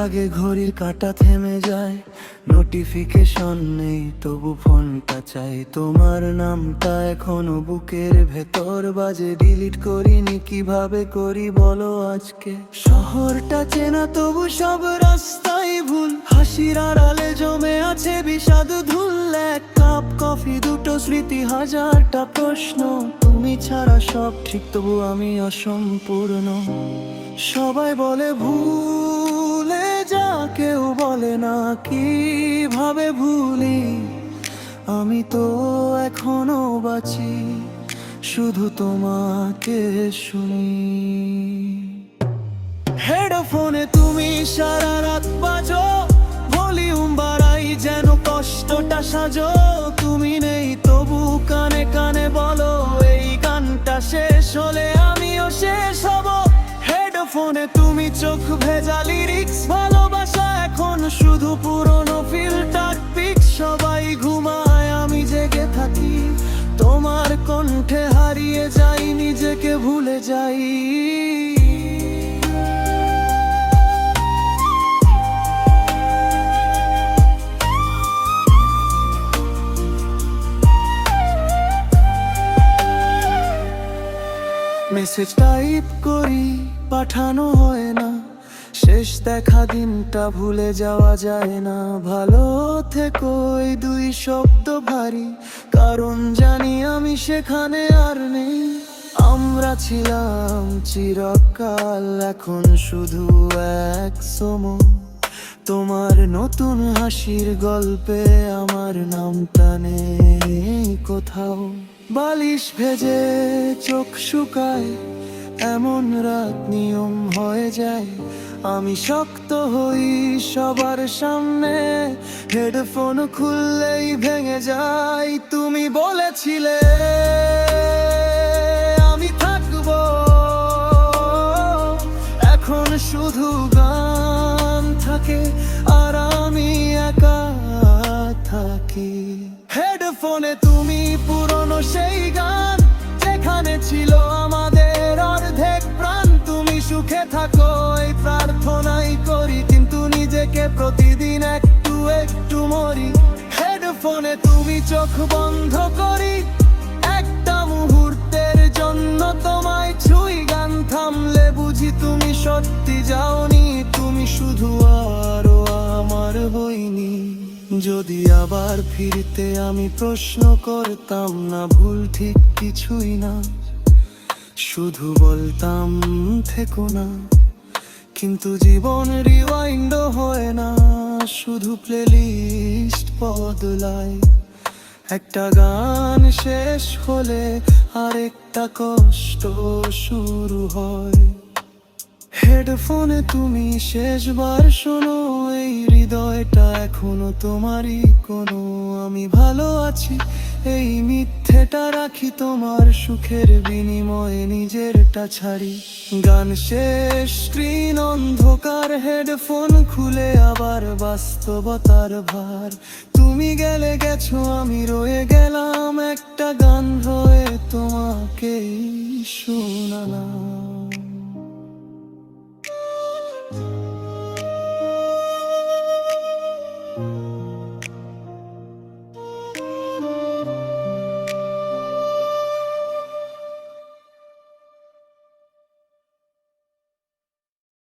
আগে ঘড়ির কাঁটা থেমে যায়, নোটিফিকেশন নেই তবু ফোনটা চাই। তোমার নামটা এখনো বুকের ভেতর বাজে, ডিলিট করিনি কিভাবে করি বলো আজকে। শহরটা চেনা তবু সব রাস্তায় ভুল, হাসির আড়ালে জমে আছে বিষাদ ধুল। এক কাপ কফি, দুটো স্মৃতি, হাজারটা প্রশ্ন। তুমি ছাড়া সব ঠিক তবু আমি অসম্পূর্ণ। সবাই বলে ভুলে যা, কেউ বলে না কিভাবে ভুলি। আমি তো এখনো বাঁচি শুধু তোমাকে শুনি। হেডফোনে তুমি সারা রাত বাজো, ভলিউম বাড়াই যেন কষ্টটা সাজো। তুমি নেই তবু কানে কানে বলো, এই গানটা শেষ হলে আমিও শেষ হব। হেডফোনে তুমি চোখ ভেজা লিরিক্স, ভালোবাসা এখন শুধু পুরনো ফিল্টার পিক্স। সবাই ঘুমায় আমি জেগে থাকি, তোমার কণ্ঠে হারিয়ে যাই, নিজেকে ভুলে যাই। মেসেজ টাইপ করি পাঠানো হয় না, শেষ দেখা দিনটা ভুলে যাওয়া যায় না। ভালো থেকো এই দুই শব্দ ভারী, কারণ জানি আমি সেখানে আর নেই। আমরা ছিলাম চিরকাল, এখন শুধু এক সময়। তোমার নতুন হাসির গল্পে আমার নামটা নেই কোথাও। বালিশ ভেজে চোখ শুকায়, এমন রাত নিয়ম হয়ে যায়। আমি শক্ত হই সবার সামনে, হেডফোন খুললেই ভেঙে যাই। তুমি বলেছিলে আমি থাকবো, এখন শুধু গান থাকে আর আমি একা থাকি। হেডফোনে তুমি পুরনো সেই গান, যেখানে ছিল আমাদের অর্ধেক প্রাণ। তুমি সুখে থাকো এই প্রার্থনাই করি, কিন্তু নিজেকে প্রতিদিন একটু একটু মরি। হেডফোনে তুমি চোখ বন্ধ করি একটা মুহূর্তের জন্য, তোমায় ছুঁই। গান থামলে বুঝি তুমি সত্যি যাওনি, তুমি শুধু আরো আমার হইনি। যদি আবার ফিরতে আমি প্রশ্ন করতাম না, ভুল ঠিক কিছুই না, শুধু বলতাম থেকো না। কিন্তু জীবন রিওয়াইন্ড হয় না, শুধু প্লেলিস্ট বদলায়। একটা গান শেষ হলে আরেকটা কষ্ট শুরু হয়। হেডফোনে তুমি শেষবার শোনো, এই হৃদয়টা এখনো তোমারই কোনো। আমি ভালো আছি এই মিথ্যেটা রাখি, তোমার সুখের বিনিময়ে নিজেরটা ছাড়ি। গান শেষ, স্ক্রিন অন্ধকার, হেডফোন খুলে আবার বাস্তবতার ভার। তুমি গেলে গেছো, আমি রয়ে গেলাম একটা গান হয়ে তোমাকে শোনালাম।